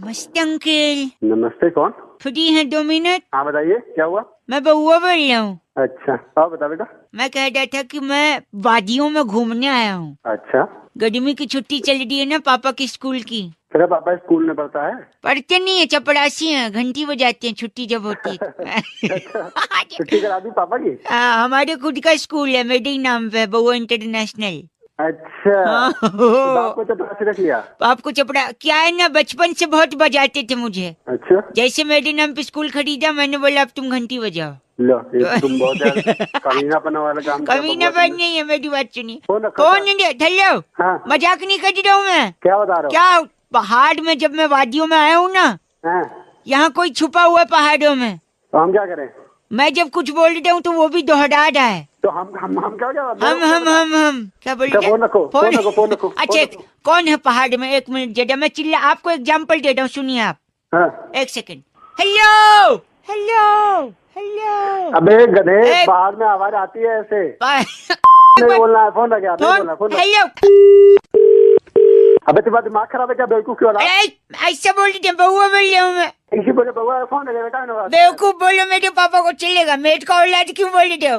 नमस्ते अंकल। नमस्ते, कौन? फ्री हैं 2 मिनट? हाँ बताइए, क्या हुआ? मैं बउआ बोल रहा हूँ। अच्छा, आप बता बेटा। मैं कह रहा था कि मैं वादियों में घूमने आया हूँ। अच्छा, गर्मी की छुट्टी चल रही है ना पापा की स्कूल की। तेरा पापा स्कूल में पढ़ता है? पढ़ते नहीं है, चपरासी हैं, घंटी बजाते हैं छुट्टी जब होती है। अच्छा, छुट्टी करा दी पापा की? हाँ, हमारे खुद का स्कूल है, मेरे ही नाम पे, बउआ इंटरनेशनल। अच्छा, हाँ। तो बाप को चपरासी रख लिया? आपको चपड़ा क्या है ना, बचपन से बहुत बजाते थे मुझे। अच्छा, जैसे मेरे नाम पे स्कूल खरीदा, मैंने बोला अब तुम घंटी बजाओ। लो ये तो तुम बहुत कमीनापना वाला काम किया कमीना बबुआ बन नहीं है, मेरी बात सुनिए। तुमने। कौन है? हेलो, हाँ, मजाक नहीं कर रहा हूँ मैं। क्या बता रहे हो? क्या पहाड़ में जब मैं वादियों में आया हूँ ना, हाँ, यहाँ कोई छुपा हुआ है पहाड़ों में। तो हम क्या करें? मैं जब कुछ बोल रहा हूँ तो वो भी दोहरा रहा है। तो हम क्या क्या हम क्या बोल रहे? फोन रखो। अच्छा, कौन है पहाड़ में? 1 मिनट जरा, मैं चिल्ला आपको एग्जाम्पल दे रहा हूँ, सुनिए आप। हाँ। 1 सेकंड। Hello hello hello. अबे गधे, बाहर में आवाज आती है ऐसे नहीं बोलना है। फोन लगा, फोन। हेलो। अबे तुम्हारा दिमाग खराब है क्या? बेवकूफ क्यों रहा? ऐसा बोल रही बउआ बोल रहा हूँ मैं। इसी बोले बउआ फोन लगे बेटा। बेवकूफ बोलो, मेरे पापा को चलेगा। मेट का औलाद क्यों बोल रहे हो?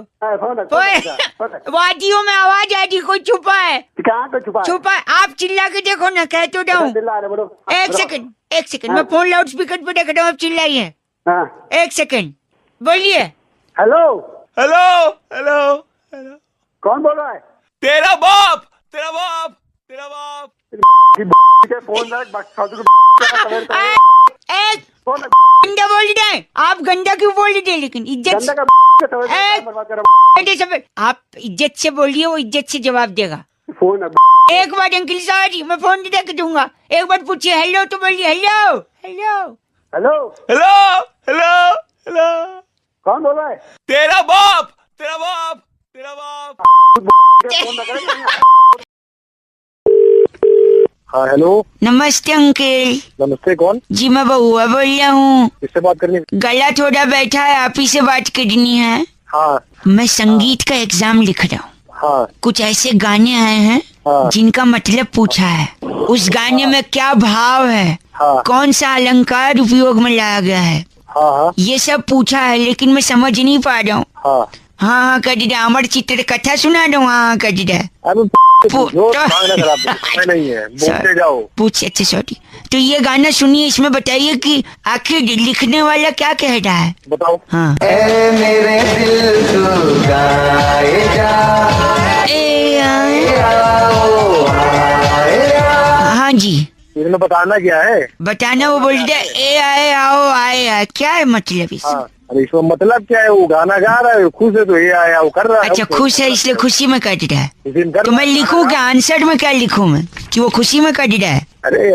वादियों में आवाज आ रही, कोई छुपा है। कहाँ पे छुपा है? आप चिल्ला के देखो ना, कह तो रहा हूँ। 1 सेकंड, मैं फोन लाउड स्पीकर पे रख रहा हूँ, आप चिल्लाइए। 1 सेकंड, बोलिए। हेलो। कौन बोल रहा है? तेरा बाप। फोन गंदा बोल रहे हैं आप। गंदा क्यों बोल रहे हैं? लेकिन इज्जत आप इज्जत से बोलिए, वो इज्जत से जवाब देगा। फोन एक बार अंकल सॉरी, मैं फोन देख दूंगा। एक बार पूछिए हेलो तो बोलिए हेलो। कौन बोल रहा है? तेरा बाप। हाँ हेलो। नमस्ते अंकल। नमस्ते, कौन? जी मैं बउआ बोल रहा हूँ। किससे बात करनी? गला थोड़ा बैठा है, आप ही से बात करनी है। हाँ। मैं संगीत का एग्जाम लिख रहा हूँ। हाँ। कुछ ऐसे गाने आए हैं जिनका मतलब पूछा है। उस गाने में क्या भाव है, कौन सा अलंकार उपयोग में लाया गया है, ये सब पूछा है, लेकिन मैं समझ नहीं पा रहा हूँ। हाँ कर दिया। अमर चित्र कथा सुना दो। हाँ कर दिया। नहीं है, बोलते जाओ। पूछ अच्छा सॉरी। तो ये गाना सुनिए, इसमें बताइए कि आखिर लिखने वाला क्या कह रहा है। बताओ। हाँ। ए मेरे दिल तू गाए जा, हाँ जी, इसमें बताना क्या है? बताना वो बोल रहा है ए आए आओ आए, क्या है मतलब इस? अरे इसमें मतलब क्या है? वो गाना गा रहा है, खुश है तो ये आया वो कर रहा है। अच्छा खुश है इसलिए खुशी में कट रहा है। तो मैं लिखूं क्या? आंसर में क्या लिखूं मैं कि वो खुशी में कट रहा है? अरे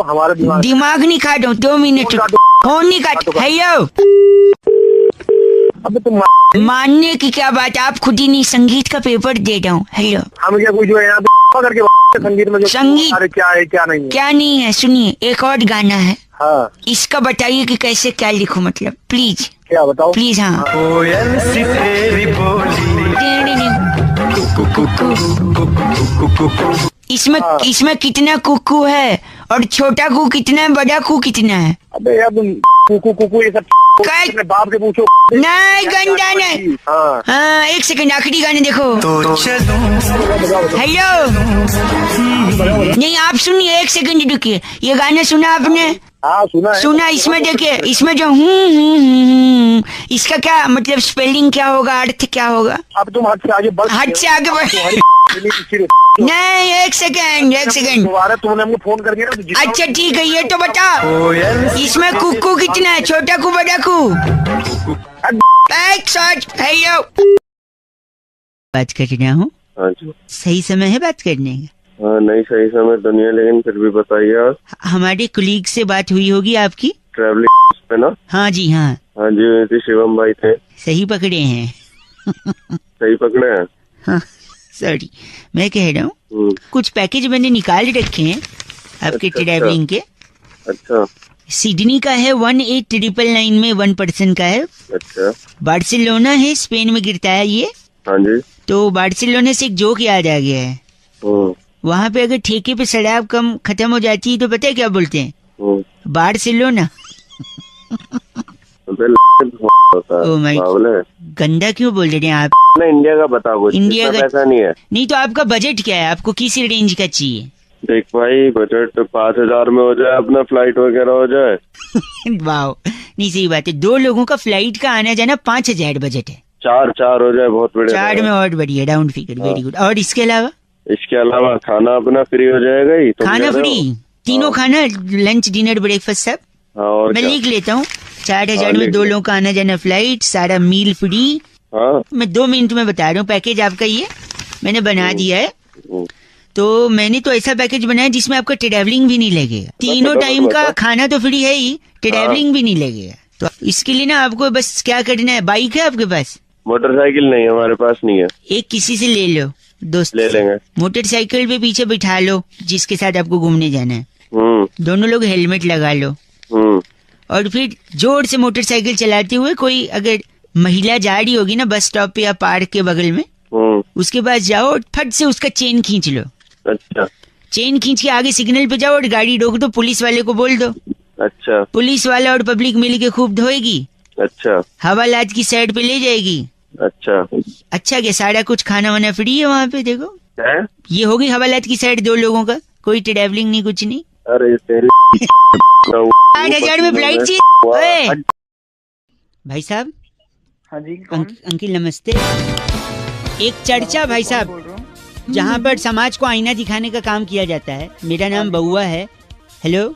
हमारा दिमाग नहीं काटो। 2 मिनट फोन नहीं काट। हेलो। अब तुम मानने की क्या बात, आप खुद ही नहीं, संगीत का पेपर दे रहा हूँ। हेलो। हम क्या कुछ जो है यहाँ करके संगीत में जो संगीत अरे क्या है क्या नहीं है? क्या नहीं है? सुनिए, एक और गाना है। हाँ। इसका बताइए कि कैसे क्या लिखूं मतलब, प्लीज। क्या बताओ? प्लीज। हाँ। कोयल सी तेरी इसमें कितना कुकू है और छोटा कू कितना है, बड़ा कू कितना है? अबे यार तुम कुकू ये सब अपने बाप से पूछो। नहीं गंदा नहीं। हाँ 1 सेकंड, आखिरी गाने देखो। हेलो। नहीं आप सुनिए, 1 सेकंड रुकिए। ये गाना सुना आपने? हाँ सुना। इसमें देखिए, इसमें जो इसका क्या मतलब, स्पेलिंग क्या होगा, अर्थ क्या होगा? अब तुम हद से आगे बढ़। नहीं 1 सेकंड। दोबारा तुमने हमको फोन कर दिया ना। अच्छा ठीक है, ये तो बताओ इसमें कुकू कितना है, छोटा कू बड़ा कू? हेलो। बात कर रहा हूँ। सही समय है बात करने का? नहीं सही समय तो नहीं है, लेकिन फिर भी बताइए आप। हमारे कुलीग से बात हुई होगी आपकी ट्रैवलिंग पे ना? हाँ जी। हाँ जी, शिवम भाई थे। सही पकड़े हैं। सही पकड़े हैं। हाँ सॉरी, मैं कह रहा हूँ कुछ पैकेज मैंने निकाल रखे हैं आपके ट्रैवलिंग के। अच्छा। सिडनी का है 18,999 में 1% का है। अच्छा। बार्सिलोना है, स्पेन में गिरता है ये। हाँ जी। तो बार्सिलोना से एक जोक याद आ गया है। वहाँ पे अगर ठेके पे शराब कम खत्म हो जाती है तो पता है क्या बोलते हैं? बार्सिलोना। ओ माय, गंदा क्यों बोल रहे हैं आप? नहीं, इंडिया का बता कुछ। इंडिया का पैसा नहीं है। नहीं तो आपका बजट क्या है? आपको किस रेंज का चाहिए? देख भाई, बजट 5,000 में हो जाए, अपना फ्लाइट वगैरह हो जाए। वाह, नहीं सही बात है। 2 लोगों का फ्लाइट का आना जाना 5,000 बजट है। 4 हो जाए, बहुत बढ़िया। 4 में और बढ़िया, राउंड फिगर, वेरी गुड। और इसके अलावा? इसके अलावा खाना अपना फ्री हो जाएगा ही। खाना फ्री, तीनों खाना, लंच डिनर ब्रेकफास्ट सब। और मैं लिख लेता हूँ। 4,000 में 2 लोगों का आना जाना, फ्लाइट, सारा मील फ्री। मैं 2 मिनट में बता रहा हूँ। पैकेज आपका ये मैंने बना दिया है। तो मैंने तो ऐसा पैकेज बनाया जिसमें आपका ट्रैवलिंग भी नहीं लगेगा। तीनों टाइम का खाना तो फ्री है ही, ट्रैवलिंग भी नहीं लगेगा। तो इसके लिए ना आपको बस क्या करना है, बाइक है आपके पास? मोटरसाइकिल नहीं, हमारे पास नहीं है। एक किसी से ले लो, दोस्त ले लेंगे। मोटरसाइकिल पे पीछे बिठा लो जिसके साथ आपको घूमने जाना है। दोनों लोग हेलमेट लगा लो। और फिर जोर से मोटरसाइकिल चलाते हुए, कोई अगर महिला जा रही होगी ना बस स्टॉप पे या पार्क के बगल में, उसके पास जाओ और फट से उसका चेन खींच लो। अच्छा। चेन खींच के आगे सिग्नल पे जाओ और गाड़ी रोक दो, पुलिस वाले को बोल दो। अच्छा। पुलिस वाला और पब्लिक मिल के खूब धोएगी। अच्छा। हवालात की साइड पे ले जाएगी। अच्छा। अच्छा, क्या सारा कुछ खाना वाना फ्री है वहाँ पे? देखो है? ये होगी हवालात की साइड 2 लोगों का, कोई ट्रैवलिंग नहीं, कुछ नहीं। अरे 8,000 में फ्लाइट चाहिए भाई साहब? हाँ जी। अंकिल नमस्ते। एक चर्चा भाई साहब, जहाँ पर समाज को आईना दिखाने का काम किया जाता है। मेरा नाम बउआ है। हेलो।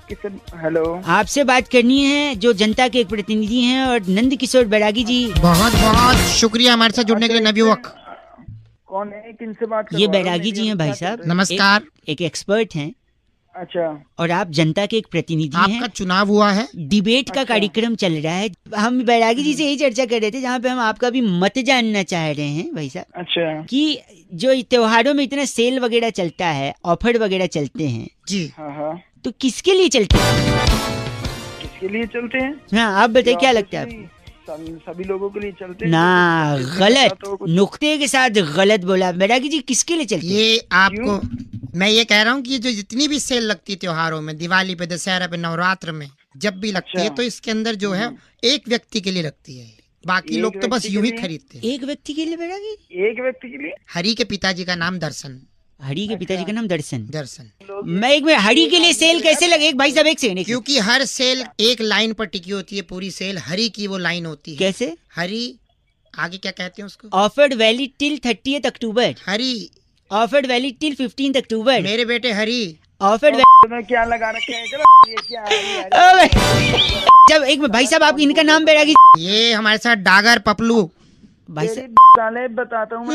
हेलो। आपसे बात करनी है, जो जनता के एक प्रतिनिधि हैं, और नंद किशोर बैरागी जी। बहुत बहुत शुक्रिया हमारे साथ जुड़ने के लिए नवयुवक। कौन है, किनसे बात कर? ये बैरागी जी हैं भाई साहब। नमस्कार। एक एक्सपर्ट हैं। अच्छा। और आप जनता के एक प्रतिनिधि हैं। आपका चुनाव हुआ है, डिबेट का कार्यक्रम चल रहा है। हम बैरागी जी से यही चर्चा कर रहे थे, जहाँ पे हम आपका भी मत जानना चाह रहे हैं भाई साहब। अच्छा। कि जो त्योहारों में इतना सेल वगैरह चलता है, ऑफर वगैरह चलते हैं जी, हाँ, तो किसके लिए चलते हैं? किसके लिए चलते हैं? हाँ, आप बताइए, क्या लगता है आपको? सभी लोगों के लिए चलते हैं ना, गलत, नुक्ते के साथ गलत बोला बैरागी जी। किसके लिए चलते हैं? ये आपको मैं ये कह रहा हूँ कि जो जितनी भी सेल लगती है त्योहारों में, दिवाली पे, दशहरा पे, नवरात्र में, जब भी लगती है तो इसके अंदर जो है एक व्यक्ति के लिए लगती है। बाकी लोग तो बस यूं ही खरीदते हैं। एक व्यक्ति के लिए बैरागी? एक व्यक्ति के लिए। हरि के पिताजी का नाम दर्शन। हरि के पिताजी का नाम दर्शन। दर्शन। मैं एक मिनट, हरि के लिए सेल कैसे लगे? एक भाई साहब एक सेकंड। क्योंकि हर सेल एक लाइन पर टिकी होती है, पूरी सेल हरि की वो लाइन होती है। कैसे? हरि आगे क्या कहते हैं उसको? ऑफर्ड वैलिड टिल 30 अक्टूबर। हरि ऑफर्ड वैलिड टिल 15 अक्टूबर। मेरे बेटे हरि। ऑफर्ड क्या लगा रखे हैं? ये क्या है? जब एक भाई साहब, आप इनका नाम बैरागी? ये हमारे साथ डागर पपलू भाई साहब। बताता हूँ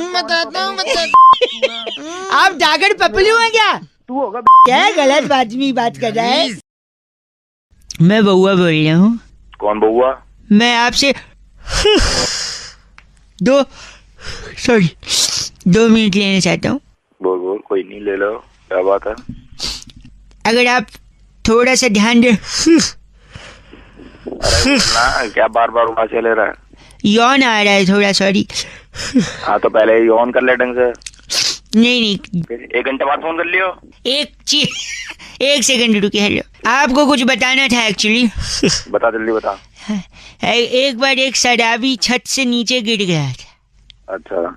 आप डागर पपलू हैं क्या? तू होगा क्या गलत आदमी बात कर रहा है। मैं बउआ बोल रहा हूँ। कौन बउआ? मैं आपसे 2 मिनट लेना चाहता हूँ। बोल, कोई नहीं, ले लो, क्या बात है? अगर आप थोड़ा सा ध्यान दे। ना, क्या बार बार उठा ले रहा है? यौन आ रहा है थोड़ा, सॉरी। हाँ, तो पहले यौन कर ले ढंग से। नहीं, 1 घंटे बाद फोन कर लियो। एक सेकंड रुकिए। हेलो, आपको कुछ बताना था एक्चुअली। बता, जल्दी बता। एक बार एक शराबी छत से नीचे गिर गया था। अच्छा।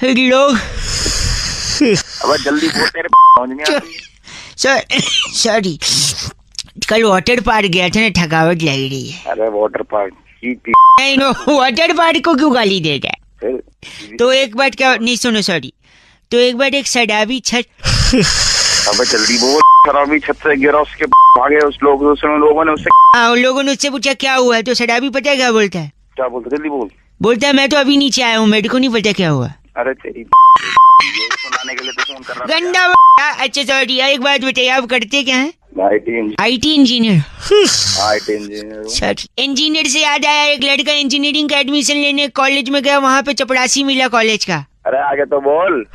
फिर लोग अब जल्दी बोल, तेरे सॉरी, कल वाटर पार्क गया था ना, थकावट लग रही है। अरे वाटर पार्क नहीं, वाटर पार्क को क्यों गाली दे रहा है? तो एक बार क्या, नहीं सुनो, सॉरी। तो एक बार एक शराबी छत अबे जल्दी बोल। शराबी छत से गिरा, उसके भागे लोगों ने उससे। हाँ, उन लोगों ने उससे पूछा क्या हुआ है, तो शराबी पता है क्या बोलता है? क्या बोलता? जल्दी बोल। बोलता है मैं तो अभी नीचे आया हूँ, मेरे को नहीं पता क्या हुआ। अरे तेरी सुनाने के लिए तो फोन कर रहा था। गंदा। अच्छा सॉरी, एक बात बताइए, आप करते क्या हैं? IT engineer. इंजीनियर से याद आया, एक लड़का इंजीनियरिंग का एडमिशन लेने कॉलेज में गया, वहाँ पे चपरासी मिला कॉलेज का। अरे आगे तो बोल।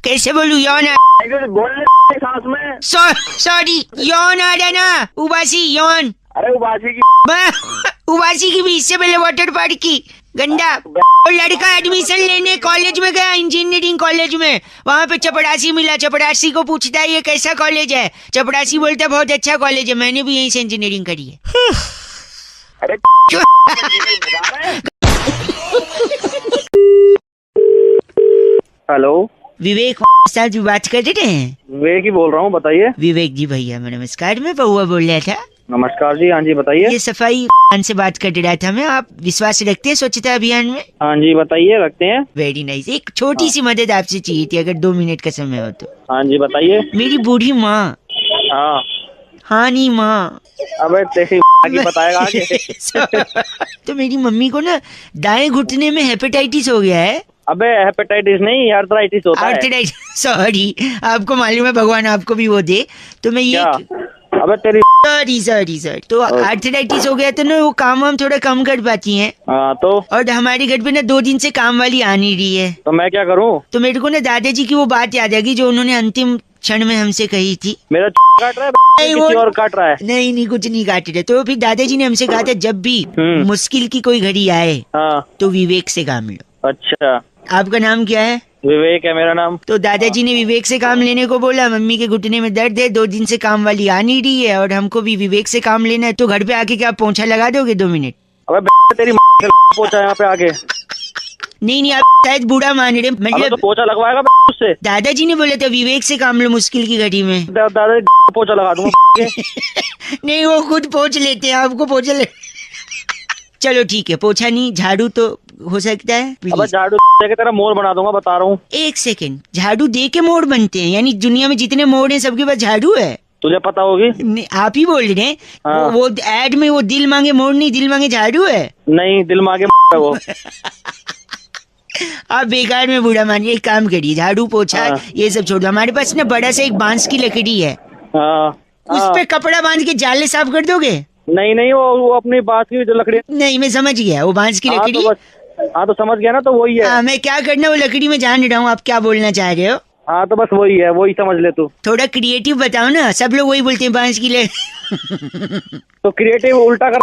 कैसे बोलूं? यौन बोलने सांस में। सॉरी, यौन आ रहा ना, उबासी, यौन। अरे उबासी की उबासी की भी इससे पहले वाटर पार्क की। गंदा। वो लड़का एडमिशन लेने कॉलेज में गया, इंजीनियरिंग कॉलेज में, वहाँ पे चपड़ासी मिला। चपड़ासी को पूछता है ये कैसा कॉलेज है, चपड़ासी बोलता है बहुत अच्छा कॉलेज है, मैंने भी यहीं से इंजीनियरिंग करी है। अरे हेलो, विवेक साहब जी बात कर रहे हैं? विवेक ही बोल रहा हूँ, बताइए। विवेक जी भैया नमस्कार, मैं बउआ बोल रहा था। नमस्कार जी, हाँ जी बताइए। ये सफाई से बात कर रहा था मैं। आप विश्वास रखते हैं स्वच्छता अभियान में? हाँ जी बताइए, रखते हैं। Very nice. एक छोटी सी मदद आपसे चाहिए थी, अगर 2 मिनट का समय हो तो। हाँ जी बताइए। मेरी बूढ़ी माँ। हाँ हाँ नहीं माँ। अबे तेरी आगे बताएगा आगे। तो मेरी मम्मी को ना दाएं घुटने में हेपेटाइटिस हो गया है। अबे हेपेटाइटिस नहीं, आर्थराइटिस होता है। आर्थराइटिस, सॉरी, आपको मालूम है, भगवान आपको भी वो दे। तो मैं ये अबे तेरी सॉरी तो आर्थराइटिस हो गया तो ना वो काम वाम थोड़ा कम कर पाती हैं। हाँ तो? और हमारे घर पे ना 2 दिन से काम वाली आ नहीं रही है। तो मैं क्या करूँ? तो मेरे को ना दादाजी की वो बात याद आ गई जो उन्होंने अंतिम क्षण में हमसे कही थी। मेरा काट रहा है? किसी और काट रहा है? नहीं कुछ नहीं काट रहे। तो फिर दादाजी ने हमसे कहा था जब भी मुश्किल की कोई घड़ी आए तो विवेक से काम लो। अच्छा, आपका नाम क्या है? विवेक है मेरा नाम। तो दादाजी ने विवेक से काम लेने को बोला। मम्मी के घुटने में दर्द है, 2 दिन से काम वाली आ नहीं रही है और हमको भी विवेक से काम लेना है। तो घर पे आके क्या पोंछा लगा दोगे 2 मिनट? अबे तेरी पोंछा यहाँ पे आके? नहीं आप शायद बूढ़ा मान रहे, मतलब तो पोंछा लगवाएगा उससे? दादाजी ने बोला था विवेक से काम लो मुश्किल की घड़ी में। दादाजी पोंछा लगा दूंगा। नहीं वो खुद पोंछ लेते हैं, आपको पोंछा ले। चलो ठीक है, पोछा नहीं झाड़ू तो हो सकता है। अब झाड़ू दे के तेरा मोर बना दूंगा, बता रहा हूँ। 1 सेकंड, झाड़ू दे के मोड़ बनते हैं? यानी दुनिया में जितने मोड़ हैं सबके पास झाड़ू है? तुझे पता होगी। आप ही बोल रहे हैं। हाँ। वो एड में वो दिल मांगे मोड़ नहीं, दिल मांगे झाड़ू है। नहीं, दिल मांगे वो। आप बेकार में बूढ़ा मानिए। एक काम करिए, झाड़ू पोछा ये सब छोड़ दो। हमारे पास ना बड़ा सा एक बांस की लकड़ी है, उस पे कपड़ा बांध के जाले साफ कर दोगे? नहीं वो अपनी बांस की जो लकड़ी। नहीं मैं समझ गया, वो बांस की लकड़ी। हाँ तो समझ गया ना, तो वही है। मैं क्या करना वो लकड़ी में जान रहा हूँ, आप क्या बोलना चाह रहे हो? हाँ तो बस वही है, वही समझ ले तू। थोड़ा क्रिएटिव बताओ ना, सब लोग वही बोलते हैं बांस की लकड़ी। तो क्रिएटिव उल्टा कर।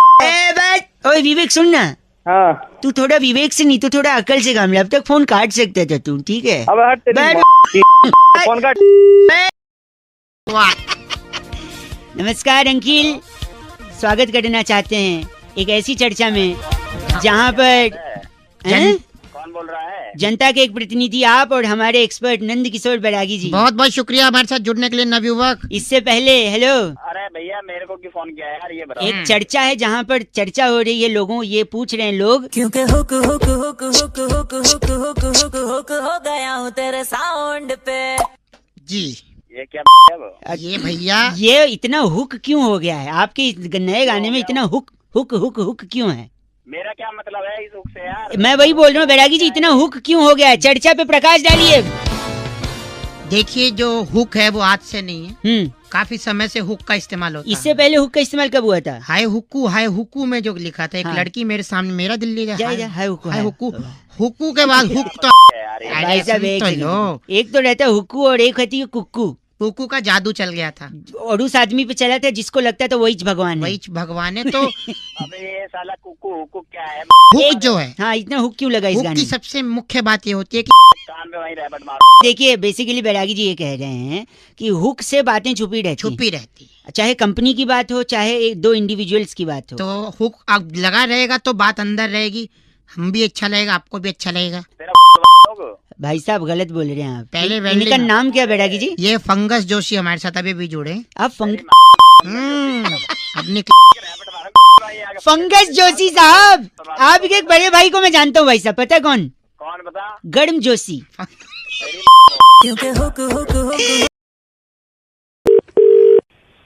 ओए विवेक सुन ना। हाँ तू थोड़ा विवेक से नहीं, तू थोड़ा अकल से काम ले। अब तक फोन काट सकता था तू, ठीक है? अब हट फोन काट। नमस्कार अंकिल, स्वागत करना चाहते हैं एक ऐसी चर्चा में जहां पर कौन बोल रहा है? जनता के एक प्रतिनिधि आप और हमारे एक्सपर्ट नंद किशोर बैरागी जी। बहुत बहुत शुक्रिया हमारे साथ जुड़ने के लिए नवयुवक। इससे पहले हेलो। अरे भैया मेरे को क्यों फोन किया यार, ये बताओ। एक चर्चा है जहाँ पर चर्चा हो रही है, लोगों ये पूछ रहे हैं लोग, क्योंकि hook hook hook hook hook hook hook hook hook हो गया हूँ तेरे साउंड पे। जी ये क्या है? ये भैया ये इतना हुक क्यों हो गया है आपके नए गाने में? इतना हुक हुक हुक हुक क्यों है? मेरा क्या मतलब है इस हुक से यार? मैं वही बोल रहा हूँ बैरागी जी, इतना हुक क्यों हो गया है? चर्चा पे प्रकाश डालिए। देखिए जो हुक है वो आज से नहीं है, काफी समय से हुक का इस्तेमाल होता है। इससे पहले हुक का इस्तेमाल कब हुआ था? हाय हुक्कू में जो लिखा था, एक लड़की मेरे सामने मेरा दिल ले जाए, हाय हुक्कू के बाद हुक तो भाई साहब एक तो रहता है हुक्कू और एक होती है कुक्कू। कुक्कू का जादू चल गया था और उस आदमी पे चला था जिसको लगता था वही भगवान है। वही भगवान है। तो अबे ये साला कुक्कू क्या है? हुक जो है, हाँ इतना हुक क्यों लगा इस गाने की सबसे मुख्य बात ये होती है कि कान में वही रैबट मार। देखिए बेसिकली बैरागी जी ये कह रहे हैं कि हुक से बातें छुपी रहती है, चाहे कंपनी की बात हो चाहे 2 इंडिविजुअल्स की बात हो। तो हुक अब लगा रहेगा तो बात अंदर रहेगी, हम भी अच्छा लगेगा, आपको भी अच्छा लगेगा। भाई साहब गलत बोल रहे हैं आप। पहले इनका नाम क्या बैरागी जी? ये फंगस जोशी हमारे साथ अभी भी जुड़े। आप फंगस जोशी साहब, आपके एक बड़े भाई को मैं जानता हूँ भाई साहब, पता है कौन? बता? गर्म जोशी।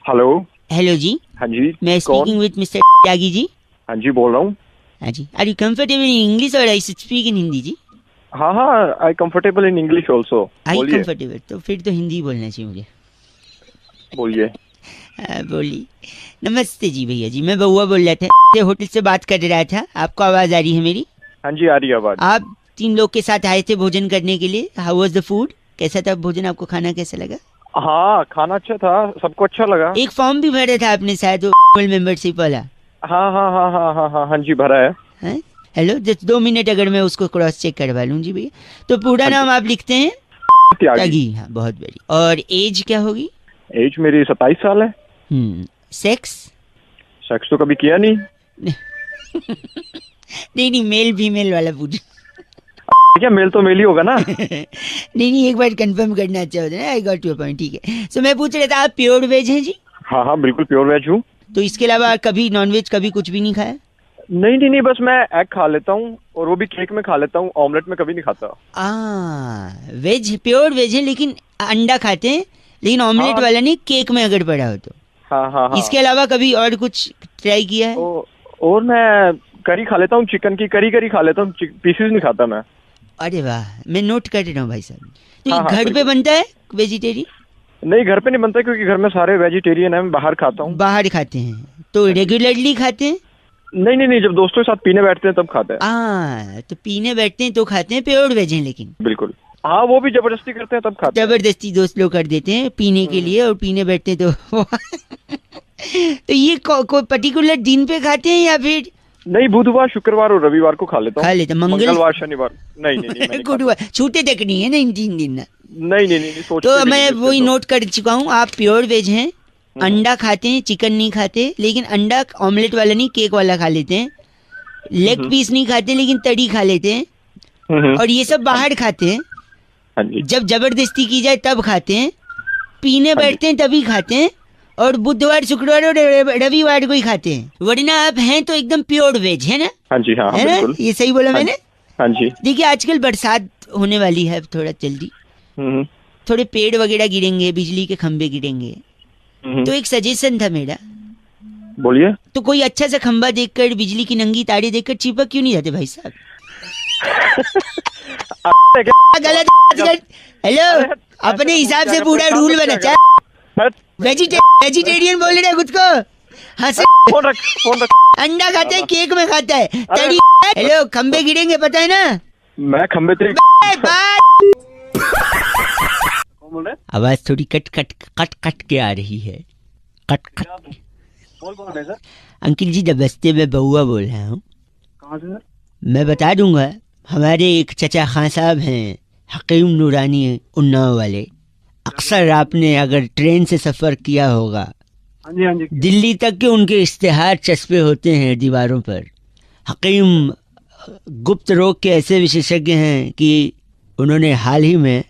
हेलो जी। हाँ जी मैं speaking with Mr Tyagi ji. हाँ जी बोल रहा हूँ। हाँ जी। Are you comfortable in English और I should speak in Hindi जी? हाँ I comfortable in English also. I comfortable, तो फिर तो हिंदी बोलना चाहिए मुझे। बोलिए। बोलिए। नमस्ते जी भैया जी, मैं बउआ बोल रहा था, होटल से बात कर रहा था। आपको आवाज आ रही है मेरी? हाँ जी आ रही है आवाज। आप 3 लोग के साथ आए थे भोजन करने के लिए। How was the food? कैसा था भोजन? आपको खाना कैसा लगा? हाँ खाना अच्छा था, सबको अच्छा लगा। एक फॉर्म भी भरा था आपने शायद, वो मेंबरशिप वाला। हाँ जी भरा है। हेलो, 2 मिनट अगर मैं उसको क्रॉस चेक करवा लूँ जी भैया। तो पूरा नाम आप लिखते हैं? त्यागी। हाँ, बहुत बढ़िया। और एज क्या होगी? एज मेरी 27 साल है। सेक्स? सेक्स तो कभी किया नहीं। नहीं, मेल फीमेल वाला पूछ। क्या मेल तो मेल ही होगा ना। नहीं, एक बार कंफर्म करना अच्छा होता है ना। आई गॉट योर पॉइंट, ठीक है। सो मैं पूछ रहा था, आप प्योर वेज हैं जी? हाँ, बिल्कुल प्योर वेज हूँ। तो इसके अलावा कभी नॉन वेज कभी कुछ भी नहीं खाया? नहीं, बस मैं एग खा लेता हूँ, और वो भी केक में खा लेता हूँ, ऑमलेट में कभी नहीं खाता। वेज, प्योर वेज है, लेकिन अंडा खाते हैं, लेकिन ऑमलेट वाला नहीं, केक में अगर पड़ा हो तो। हाँ। इसके अलावा कभी और कुछ ट्राई किया है? और मैं करी खा लेता हूँ, चिकन की करी खा लेता हूँ, पीसेस नहीं खाता मैं। अरे वाह, मैं नोट कर रहा हूँ भाई साहब। तो घर पे बनता है वेजिटेरियन? नहीं, घर पे नहीं बनता, क्योंकि घर में सारे वेजिटेरियन है, मैं बाहर खाता हूँ। बाहर खाते हैं? तो रेगुलरली खाते हैं? नहीं, जब दोस्तों के साथ पीने बैठते हैं तब खाते हैं। तो पीने बैठते हैं तो खाते हैं, प्योर वेज हैं लेकिन। बिल्कुल, हाँ, वो भी जबरदस्ती करते हैं तब खाते हैं। जबरदस्ती दोस्त लोग कर देते हैं पीने के लिए, और पीने बैठते हैं तो तो ये कोई पर्टिकुलर दिन पे खाते हैं या फिर? नहीं, बुधवार, शुक्रवार और रविवार को खा लेता हूँ। खा लेते हैं। मंगलवार, शनिवार नहीं। गुरुवार छूटे तक नहीं है ना इन 3 दिन ना? नहीं, तो मैं वही नोट कर चुका हूँ, आप प्योर वेज हैं, अंडा खाते हैं, चिकन नहीं खाते, लेकिन अंडा ऑमलेट वाला नहीं, केक वाला खा लेते हैं, लेग पीस नहीं खाते, लेकिन तड़ी खा लेते हैं, और ये सब बाहर खाते हैं। जब जबरदस्ती की जाए तब खाते हैं, पीने बैठते हैं तभी खाते हैं, और बुधवार, शुक्रवार और रविवार को ही खाते हैं, वरना आप हैं तो एकदम प्योर वेज है ना? हाँ जी, हाँ, है ना? ये सही बोला मैंने? हाँ जी। देखिए, आजकल बरसात होने वाली है, थोड़ा जल्दी थोड़े पेड़ वगैरह गिरेंगे, बिजली के खंभे गिरेंगे, तो एक सजेशन था मेरा। बोलिए। तो कोई अच्छा सा खंभा देखकर, बिजली की नंगी तारे देखकर चिपक क्यों नहीं जाते भाई साहब? गलत। हेलो, अपने हिसाब से पूरा रूल बना। वेजिटेरियन बोल रहे खुद को? फोन रख। अंडा खाता है, केक में खाता है, तड़ी। हेलो, खंबे गिरेंगे पता है ना? मैं खंबे आवाज थोड़ी कट के आ रही है। कट। अंकिल जी, दबस्ते में बउआ बोल रहा हूँ। कहाँ से? मैं बता दूंगा, हमारे एक चचा खान साहब हैं, हकीम नूरानी उन्नाव वाले। अक्सर आपने अगर ट्रेन से सफर किया होगा, हाँ जी, दिल्ली तक के उनके इश्तेहार चस्पे होते हैं दीवारों पर। हकीम गुप्त रोग के ऐसे विशेषज्ञ हैं कि उन्होंने हाल ही में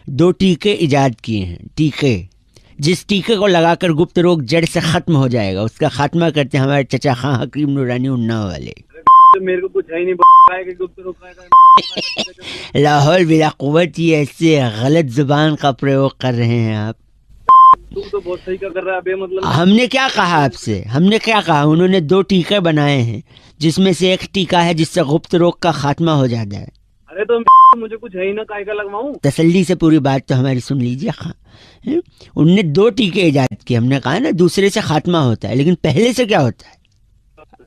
2 टीके इजाद किए हैं। टीके, जिस टीके को लगाकर गुप्त रोग जड़ से खत्म हो जाएगा, उसका खात्मा करते हैं हमारे चचा खां हकीम नूरानी उन्नाव वाले। मेरे को कुछ है ही नहीं, गुप्त रोग लाहौल बिला कुव्वत, ये ऐसे गलत जुबान का प्रयोग कर रहे हैं आप। तू तो बहुत सही कर रहा है। मतलब हमने क्या कहा आपसे? हमने क्या कहा? उन्होंने 2 टीके बनाए हैं, जिसमें से एक टीका है जिससे गुप्त रोग का खात्मा हो जाता है। अरे तो मुझे कुछ है ही ना, काय का लगवाऊं? तसल्ली से पूरी बात तो हमारी सुन लीजिए खां। उनने 2 टीके इजाद किए। हमने कहा ना, दूसरे से खात्मा होता है, लेकिन पहले से क्या होता है?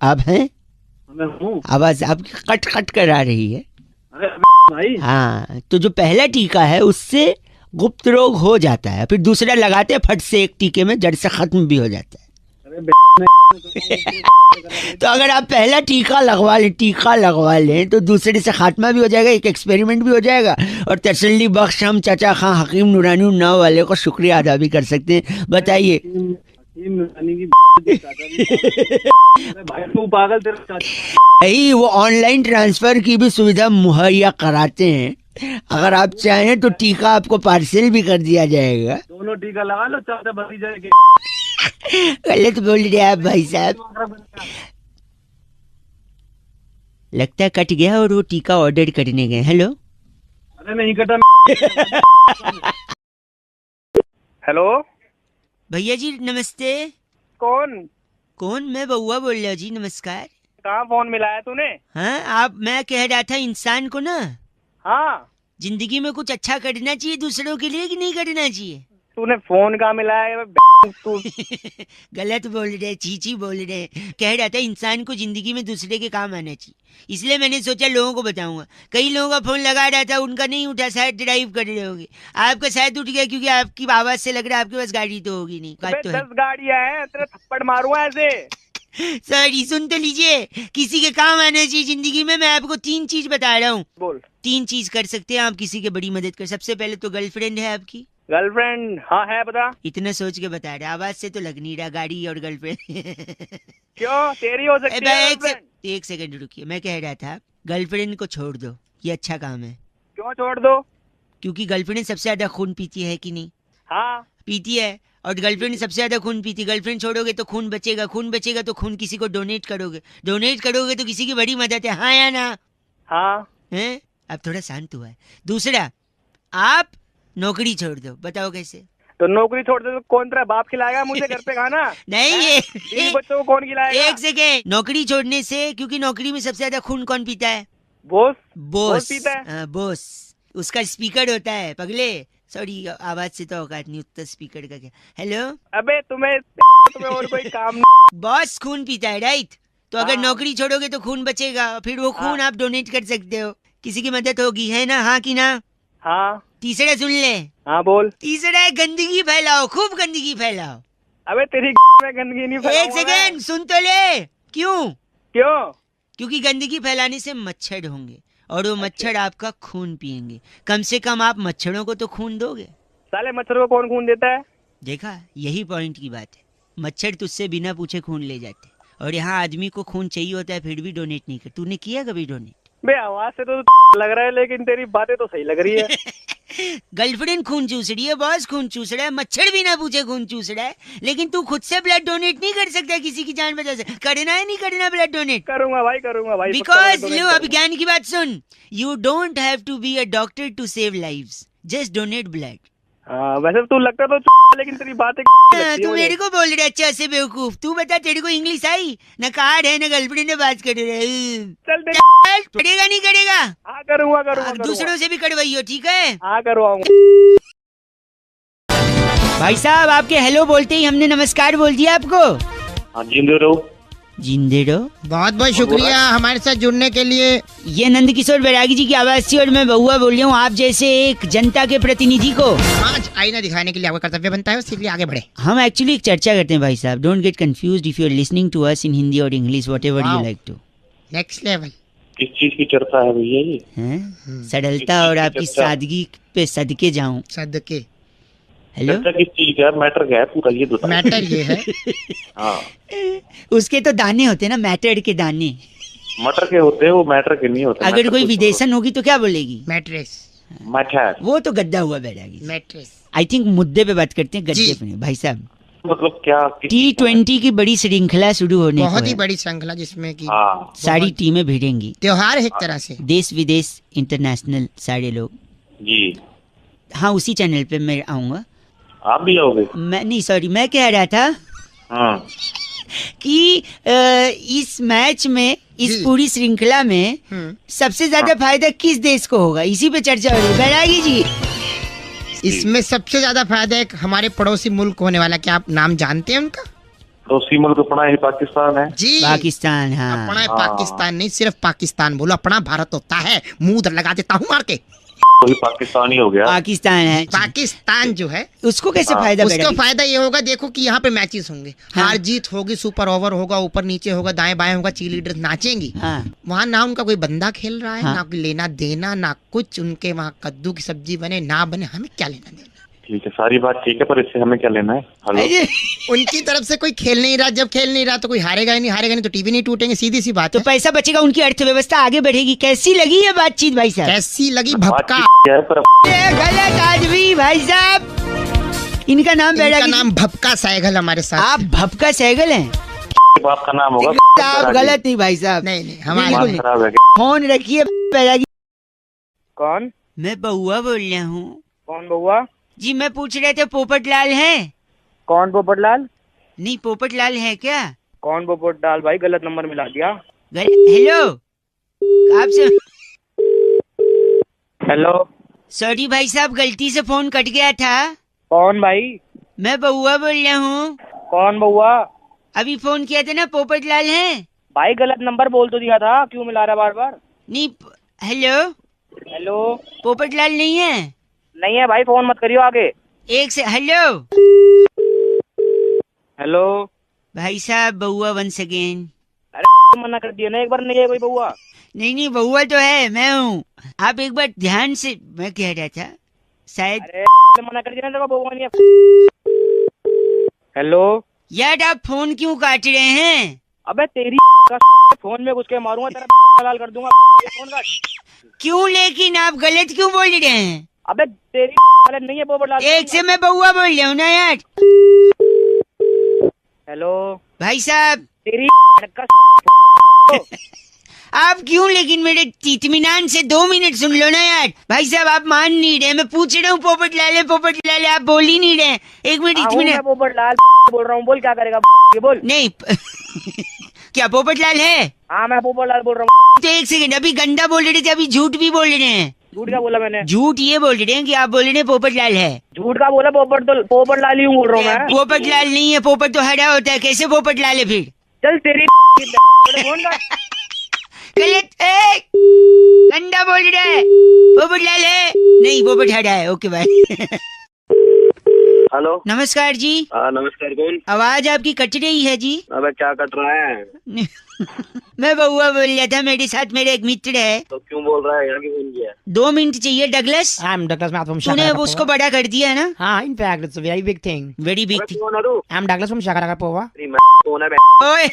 आप हैं? आवाज आपकी कट कर आ रही है। अरे भाई, हाँ, तो जो पहला टीका है उससे गुप्त रोग हो जाता है, फिर दूसरा लगाते हैं फट से, एक टीके में जड़ से खत्म भी हो जाता है। तो अगर आप पहला टीका लगवा लें तो दूसरे से खात्मा भी हो जाएगा, एक एक्सपेरिमेंट भी हो जाएगा, और तसल्ली बख्श हम चचा खां हकीम नूरानी उन्नाव वाले को शुक्रिया अदा भी कर सकते हैं। बताइए। भाई तू पागल, तेरा यही वो ऑनलाइन ट्रांसफर की भी सुविधा मुहैया कराते हैं। अगर आप चाहें तो टीका आपको पार्सल भी कर दिया जाएगा। दोनों टीका लगा लो, चाचा बची जाएगी। गलत बोल रहे आप भाई साहब। लगता है कट गया और वो टीका ऑर्डर करने गए। हेलो। अरे नहीं कटा। हेलो भैया जी नमस्ते। कौन? मैं बउआ बोल रहा हूँ जी। नमस्कार। कहाँ फोन मिलाया तूने? हाँ, मैं कह रहा था इंसान को ना, हाँ, जिंदगी में कुछ अच्छा करना चाहिए दूसरों के लिए कि नहीं करना चाहिए? तूने फोन कहाँ मिलाया? तू गलत बोल रहे, चीची बोल रहे। कह रहा था इंसान को जिंदगी में दूसरे के काम आना चाहिए, इसलिए मैंने सोचा लोगों को बताऊंगा। कई लोगों का फोन लगा रहा था, उनका नहीं उठा, शायद ड्राइव कर रहे होंगे। आपका शायद उठ गया, क्योंकि आपकी आवाज से लग रहा है आपके पास गाड़ी तो होगी नहीं। 10 गाड़ियां हैं, तेरे थप्पड़ मारूंगा ऐसे। सॉरी, सुन तो लीजिए, किसी के काम आना चाहिए जिंदगी में। मैं आपको 3 चीज बता रहा हूँ। बोल। 3 चीज कर सकते हैं आप किसी के बड़ी मदद कर। सबसे पहले तो गर्लफ्रेंड है आपकी? गर्लफ्रेंड हाँ है, बता। इतना सोच के बता रहे, आवाज से तो लग नहीं रहा। गाड़ी और गर्लफ्रेंड क्यों, तेरी हो सकती है? एक सेकंड रुकिए, मैं कह रहा था गर्लफ्रेंड को छोड़ दो, ये अच्छा काम है। क्यों छोड़ दो? क्योंकि गर्लफ्रेंड सबसे ज्यादा खून पीती है कि नहीं? हाँ पीती है, और गर्लफ्रेंड सबसे ज्यादा खून पीती। गर्लफ्रेंड छोड़ोगे तो खून बचेगा, खून बचेगा तो खून किसी को डोनेट करोगे, डोनेट करोगे तो किसी की बड़ी मदद है। हाँ या ना? हाँ। हैं? अब थोड़ा शांत हुआ है। दूसरा, आप नौकरी छोड़ दो। बताओ कैसे? तो नौकरी छोड़ दे तो कौन तेरा बाप खिलाएगा मुझे घर पे खाना? नहीं, ये बच्चों को कौन खिलाएगा? एक सेकेंड। नौकरी छोड़ने से, क्योंकि नौकरी में सबसे ज्यादा खून कौन पीता है? बॉस। बॉस पीता है। बॉस, उसका स्पीकर होता है पगले। सॉरी, आवाज से तो औकात नहीं उतना, स्पीकर का क्या। हेलो, अबे तुम्हें और कोई काम नहीं। बॉस खून पीता है, राइट? तो अगर हाँ। नौकरी छोड़ोगे तो खून बचेगा, फिर वो खून आप डोनेट कर सकते हो, किसी की मदद होगी, है ना? हाँ कि ना? हाँ। तीसरा सुन ले। हाँ बोल। तीसरा है गंदगी फैलाओ, खूब गंदगी फैलाओ। अबे तेरी में गंदगी नहीं एक फैलाऊंगा सेकेंड, सुन तो ले। क्यों? क्यों? क्योंकि गंदगी फैलाने से मच्छर होंगे, और वो मच्छर आपका खून पिएंगे। कम से कम आप मच्छरों को तो खून दोगे। साले मच्छरों को कौन खून देता है? देखा, यही पॉइंट की बात है। मच्छर तुझसे बिना पूछे खून ले जाते, और यहाँ आदमी को खून चाहिए होता है फिर भी डोनेट नहीं कर। तूने किया कभी डोनेट? बे आवाज से तो लग रहा है, लेकिन तेरी बातें तो सही लग रही है। गर्लफ्रेंड खून चूस रही है, बॉस खून चूस रहा है, मच्छर बिना पूछे खून चूस रहा है, लेकिन तू खुद से ब्लड डोनेट नहीं कर सकता किसी की जान बचा से। करना है नहीं करना ब्लड डोनेट? करूंगा भाई, करूंगा भाई। बिकॉज लो, अब ज्ञान की बात सुन। You don't have to be a doctor to save lives, just donate blood. हाँ, वैसे तू लगता तो लेकिन तेरी बातें तू मेरे को बोल रहा है अच्छा से बेवकूफ। तू बता, तेरे को इंग्लिश आई? न कार्ड है न गर्लफ्रेंड ने बात कर रहे। चल करेगा नहीं करेगा? हाँ करूंगा। दूसरों से भी करवाइयो, ठीक है? हाँ करवाऊंगा। भाई साहब, आपके हेलो बोलते ही हमने नमस्कार बोल दिया आपको। हाँ जिंदे रहो। जिंदे रहो। बहुत बहुत शुक्रिया हमारे साथ जुड़ने के लिए। ये नंद किशोर बैरागी जी की आवाज थी, और मैं बहुआ बोल रहा हूँ आप जैसे एक जनता के प्रतिनिधि को आज आईना दिखाने के लिए आपका कर्तव्य बनता है, इसलिए आगे बढ़े। हम एक्चुअली एक चर्चा करते हैं भाई साहब। Don't get confused if you are listening to us in Hindi और English, whatever you like to. Next level. किस चीज की चर्चा है भैया ये? सरलता और आपकी सादगी पे सदके जाऊं। सदके। हेलो, किस चीज का मैटर क्या है पूरा ये बता। मैटर ये है हाँ, उसके तो दाने होते हैं ना, मैटर के दाने। मटर के होते हैं वो, मैटर के नहीं होते। अगर कोई विदेशन होगी तो क्या बोलेगी? मैट्रेस। मैटर वो तो गद्दा हुआ बैरागी। मैट्रेस। आई थिंक मुद्दे पे बात करते हैं, गद्दे पे नहीं। भाई साहब, मतलब क्या? T20 की बड़ी श्रृंखला शुरू होने बहुत ही बड़ी श्रृंखला, जिसमें की सारी टीमें भिड़ेंगी। त्योहार है एक तरह से, देश विदेश इंटरनेशनल सारे लोग जी। हाँ, उसी चैनल पे मैं आऊंगा। आप भी आओगे? मैं नहीं, सॉरी, मैं कह रहा था हाँ कि इस मैच में, इस पूरी श्रृंखला में सबसे ज्यादा फायदा किस देश को होगा, इसी पे चर्चा हो रही है बैरागी जी। इसमें सबसे ज्यादा फायदा एक हमारे पड़ोसी मुल्क होने वाला, क्या आप नाम जानते हैं उनका? पड़ोसी मुल्क अपना ही पाकिस्तान है जी। पाकिस्तान। हाँ, अपना पाकिस्तान नहीं, सिर्फ पाकिस्तान बोलो, अपना भारत होता है। मुंह लगा देता हूँ मार के। वही पाकिस्तानी हो गया। पाकिस्तान है। पाकिस्तान जो है उसको कैसे फायदा? उसको फायदा ये होगा, देखो कि यहाँ पे मैचेस होंगे, हार जीत होगी, सुपर ओवर होगा, ऊपर नीचे होगा, दाएं बाएं होगा, चीयर लीडर्स नाचेंगी। वहाँ ना उनका कोई बंदा खेल रहा है, ना कोई लेना देना, ना कुछ। उनके वहाँ कद्दू की सब्जी बने ना बने, हमें क्या लेना देना। ठीक है, सारी बात ठीक है, पर इससे हमें क्या लेना है? हेलो, उनकी तरफ से कोई खेल नहीं रहा, जब खेल नहीं रहा तो कोई हारेगा नहीं तो टीवी नहीं टूटेंगे, सीधी सी बात। तो पैसा बचेगा, उनकी अर्थव्यवस्था आगे बढ़ेगी। कैसी लगी ये बातचीत भाई साहब? कैसी लगी? भपका। गलत आदमी भाई साहब। इनका नाम बैरागी, नाम भपका सहगल हमारे साथ। आप भपका सहगल हैं? बाप का नाम होगा। आप गलत नहीं भाई साहब। नहीं, हमारे फोन रखिए बैरागी। कौन? मैं बहुआ बोल रहा हूँ। कौन बहुआ जी? मैं पूछ रहे थे पोपटलाल है? कौन पोपटलाल? नहीं, पोपटलाल है क्या? कौन पोपटलाल भाई? गलत नंबर मिला दिया। हेलो, आपसे। हेलो, सॉरी भाई साहब, गलती से फोन कट गया था। कौन भाई? मैं बहुआ बोल रहा हूँ। कौन बहुआ? अभी फोन किया था ना, पोपटलाल है? भाई गलत नंबर बोल तो दिया था, क्यों मिला रहा बार बार? नहीं। हेलो हेलो, पोपटलाल नहीं है? नहीं है भाई, फोन मत करियो आगे। एक से। हेलो हेलो, भाई साहब बउआ वंस अगेन। अरे मना कर दिया ना एक बार, नहीं है कोई बउआ। नहीं बउआ तो है, मैं हूँ। आप एक बार ध्यान से, मैं कह रहा था शायद। अरे मना कर दिया ना, बउआ नहीं है। हेलो यार आप फोन क्यों काट रहे हैं? अबे तेरी का फोन में घुस के मारूंगा, तेरा लाल कर दूंगा। फोन काट। क्यों लेकिन आप गलत क्यों बोल रहे हैं? अबे तेरी गलत नहीं है, पोपट लाल। एक से मैं बउआ बोल रहा हूँ ना यार। हेलो भाई साहब तेरी आप क्यों लेकिन मेरे इत्मीनान से 2 मिनट सुन लो ना यार। भाई साहब आप मान नहीं रहे, मैं पूछ रहा हूँ पोपट लाल है, आप बोल ही नहीं रहे। 1 मिनट इत्मीनान। पोपट लाल बोल रहा हूँ, बोल क्या करेगा ये बोल। नहीं क्या पोपट लाल है? हाँ मैं पोपट लाल बोल रहा हूँ। तो 1 सेकंड, अभी गंदा बोल रहे थे, अभी झूठ भी बोल रहे हैं। झूठ क्या बोला मैंने? झूठ ये बोल रहे हैं कि आप बोल रहे हैं पोपट लाल है। झूठ का बोला? पोपट लाल ही बोल रहा हूँ मैं। पोपट लाल नहीं है, पोपट तो हरा होता है, कैसे पोपट लाल है फिर? चल तेरी गलत है, गंदा बोल रहा है। पोपट लाल है नहीं, पोपट हरा है। Okay bye. हेलो नमस्कार जी। नमस्कार, कौन? आवाज आपकी कट रही है जी। अबे क्या कट रहा है? मैं बउआ बोल रहा था, मेरे साथ मेरा एक मित्र है। तो क्यों बोल रहा है? यहाँ क्यों फोन किया? 2 मिनट चाहिए Douglas. I am Douglas from तूने उसको बड़ा कर दिया है ना? हाँ, in fact it's a very big thing. Very big thing. I am Douglas from Shakarapova. ओए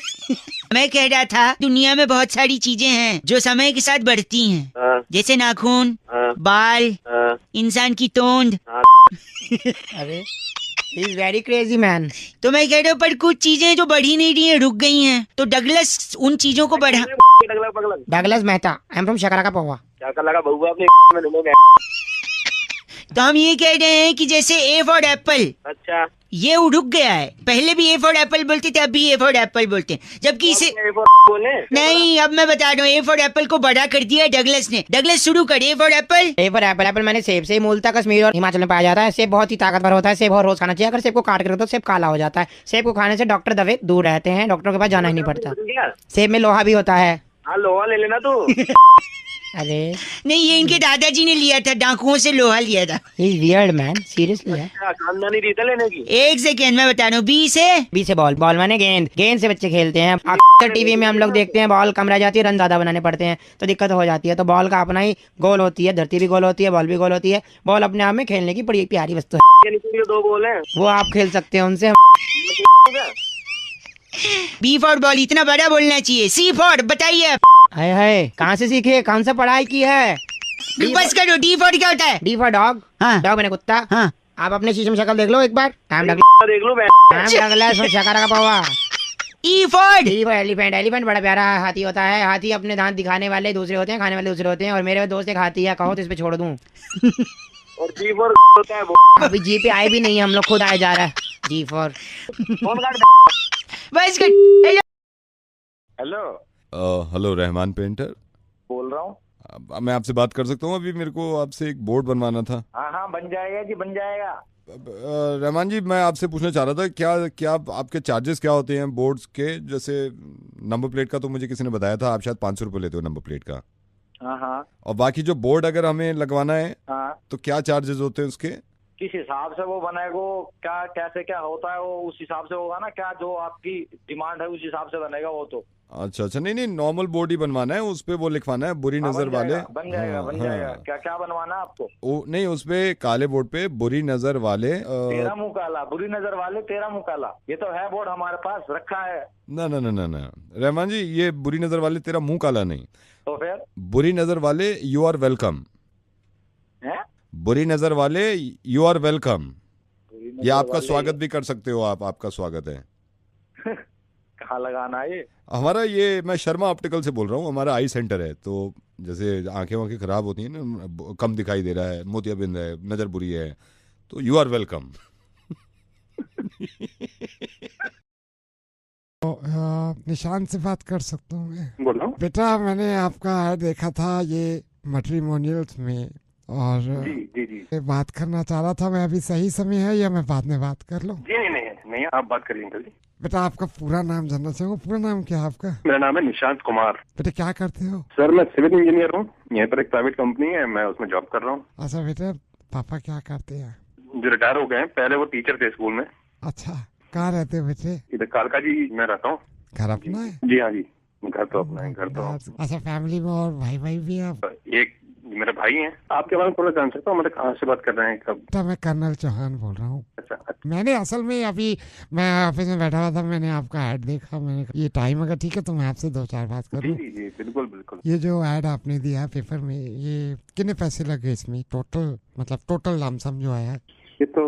मैं कह रहा था दुनिया में बहुत सारी चीजें हैं जो समय के साथ बढ़ती हैं। जैसे नाखून, बाल, इंसान की तोंद। अरे he is very crazy man. तो मैं कह रहा हूँ पर कुछ चीजें जो बढ़ी नहीं रही हैं, रुक गई हैं, तो डगलस उन चीजों को बढ़ा। Douglas Mehta, I am from Shakarapova. क्या कर लगा बउआ अपने? तो हम ये कह रहे हैं कि जैसे ए फॉर एप्पल, अच्छा ये रुक गया है। पहले भी ए फॉर एप्पल बोलते थे, अब भी ए फॉर एप्पल बोलते हैं, जबकि इसे नहीं। अब मैं बता रहा हूँ, ए फॉर एप्पल को बड़ा कर दिया है डगलस ने। डगलस शुरू कर। A for Apple. A for Apple. Apple मैंने सेब से मूलतः कश्मीर और हिमाचल में पाया जाता है। सेब बहुत ही ताकतवर होता है, सेब और रोज खाना चाहिए। अगर सेब को काट कर तो सेब काला हो जाता है। सेब को खाने से डॉक्टर दवे दूर रहते हैं, डॉक्टर के पास जाना ही नहीं पड़ता। सेब में लोहा भी होता है। हाँ लोहा ले लेना तू। अरे नहीं, ये इनके दादाजी ने लिया था, डाकुओं से लोहा लिया था। Weird man, seriously. खानदानी रीत लेने की। 1 सेकेंड मैं बता रहा हूँ। बी से बॉल। बॉल माने गेंद। गेंद से बच्चे खेलते हैं। अक्सर टीवी में हम लोग देखते हैं बॉल कम रह जाती है, रन ज्यादा बनाने पड़ते हैं तो दिक्कत हो जाती है। तो बॉल का अपना ही गोल होती है, धरती भी गोल होती है, बॉल भी गोल होती है। बॉल अपने आप में खेलने की बड़ी प्यारी वस्तु है। 2 गोल है, वो आप खेल सकते हैं उनसे। बी फॉर बॉल, इतना बड़ा बोलना चाहिए। सी फॉर बताइए। हाय हाय, कहाँ से सीखे, कौन सा पढ़ाई की है? बस करो। डी फॉर क्या होता है? D for dog. हाँ। डॉग मैंने कुत्ता। हाँ। आप अपने शीशे में शक्ल देख लो एक बार। देख लो। E for elephant. एलिफेंट बड़ा प्यारा हाथी होता है। हाथी अपने दांत दिखाने वाले दूसरे होते हैं, खाने वाले दूसरे होते हैं। और मेरे दोस्त एक हाथी है, कहो तो इस पे छोड़ दूं। और जी फॉर होता है वो। अभी जी पे आए भी नहीं, हम लोग खुद आए जा रहा है। जी फॉर बस कर। हेलो हेलो रहमान पेंटर बोल रहा हूँ। मैं आपसे बात कर सकता हूँ? अभी मेरे को आपसे एक बोर्ड बनवाना था। हाँ बन जाएगा जी, बन जाएगा। रहमान जी, मैं आपसे पूछना चाह रहा था क्या आपके चार्जेस क्या होते हैं बोर्ड्स के? जैसे नंबर प्लेट का तो मुझे किसी ने बताया था आप शायद 500 रुपये लेते हो नंबर प्लेट का। हाँ। और बाकी जो बोर्ड अगर हमें लगवाना है तो क्या चार्जेस होते हैं उसके? किस हिसाब से वो बनेगा, क्या कैसे क्या होता है वो उस हिसाब से होगा ना। क्या जो आपकी डिमांड है उस हिसाब से बनेगा वो तो। अच्छा, नहीं नॉर्मल बोर्ड ही बनवाना है, उस पे वो लिखवाना है बुरी नजर वाले। बन जाएगा। क्या बनवाना है आपको? नहीं, उस पे काले बोर्ड पे बुरी नजर वाले तेरा मुंह काला, बुरी नजर वाले तेरा मुंह काला, ये तो है बोर्ड हमारे पास रखा है। ना रहमान जी, ये बुरी नजर वाले तेरा मुंह काला नहीं, तो फिर बुरी नजर वाले यू आर वेलकम है। बुरी नजर वाले यू आर वेलकम, ये आपका स्वागत भी कर सकते हो आप, आपका स्वागत है। कहाँ लगाना है ये? हमारा ये, मैं शर्मा ऑप्टिकल से बोल रहा हूँ, हमारा आई सेंटर है। तो जैसे आंखें खराब होती हैं ना, कम दिखाई दे रहा है, मोतियाबिंद है, नजर बुरी है, तो यू आर वेलकम। निशान से बात कर सकता हूँ मैं? बोलो बेटा, मैंने आपका ऐड देखा था ये मैट्रिमोनियल्स में और जी बात करना चाह रहा था मैं। अभी सही समय है या मैं बाद में बात कर लूँ? जी नहीं, आप बात करिए अंकल जी। बेटा, आपका पूरा नाम जानना चाहूँगा। पूरा नाम क्या है आपका? मेरा नाम है निशांत कुमार। बेटा, क्या करते हो? सर मैं सिविल इंजीनियर हूँ, यहाँ पर एक प्राइवेट कंपनी है, मैं उसमें जॉब कर रहा हूँ। अच्छा बेटा, पापा क्या करते हैं? जो रिटायर हो गए हैं, पहले वो टीचर थे स्कूल में। अच्छा। कहाँ रहते हो बेटे? इधर कालका जी में रहता हूँ। घर अपना है? जी हाँ जी, घर तो अपना है, घर तो। अच्छा, फैमिली में और भाई भी है? एक मेरे भाई हैं। आपके बारे में थोड़ा जान सकता हूँ, मतलब कहाँ से बात कर रहे हैं, कब? तो मैं कर्नल चौहान बोल रहा हूँ। अच्छा। मैंने असल में अभी मैं ऑफिस में बैठा हुआ था, मैंने आपका ऐड देखा, मैंने ये टाइम अगर ठीक है तो मैं आपसे 2-4 बात करूँ। जी जी बिल्कुल बिल्कुल। ये जो ऐड आपने दिया पेपर में, ये कितने पैसे लगे इसमें टोटल, मतलब टोटल लमसम जो आया? ये तो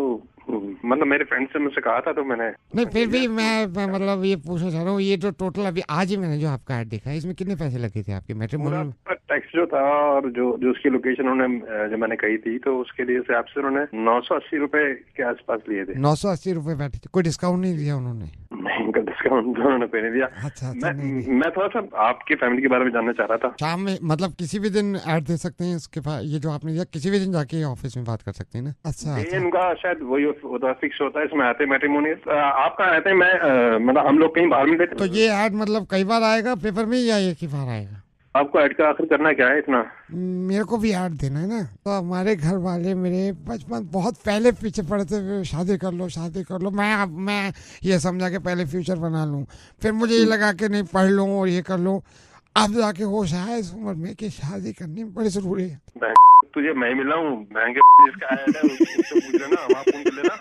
मतलब मेरे फ्रेंड से मुझसे कहा था तो मैंने। नहीं फिर भी मैं मतलब ये पूछना चाह रहा हूँ, ये जो टोटल अभी आज ही मैंने जो आपका ऐड देखा है, इसमें कितने पैसे लगे थे आपके मैट्रिमोनियल? टैक्स जो था और जो उसकी लोकेशन उन्होंने जो मैंने कही थी, तो उसके लिए से आपसे उन्होंने 980 रुपए के आसपास लिए थे। 980 रुपए बैठे थे, कोई डिस्काउंट नहीं दिया उन्होंने? नहीं, डिस्काउंट उन्होंने पे नहीं दिया। अच्छा, मैं थोड़ा सा आपकी फैमिली के बारे में जानना चाह रहा था। शाम में मतलब किसी भी दिन ऐड दे सकते हैं इसके बाद, ये जो आपने दिया किसी भी दिन जाके ऑफिस में बात कर सकते हैं ना? अच्छा, इनका शायद वही होता फिक्स होता है, इसमें आते मैट्रिमोनियल। आप कहाँ आते हैं? मैं मतलब हम लोग कहीं बाहर मिलते थे। तो ये ऐड मतलब कई बार आएगा पेपर में या एक ही बार आएगा? आपको ऐड का आखिर करना क्या है इतना? मेरे को भी ऐड देना है ना। तो हमारे घर वाले मेरे बचपन बहुत पहले पीछे पड़े थे, शादी कर लो शादी कर लो। मैं ये समझा के पहले फ्यूचर बना लूं, फिर मुझे ये लगा के नहीं पढ़ लूं और ये कर लूं। अब जाके होश आया इस उम्र में कि शादी करनी बड़ी जरूरी है। तुझे मैं मिला हूँ, जिसका ऐड है उससे पूछ लेना, वहाँ फोन कर लेना।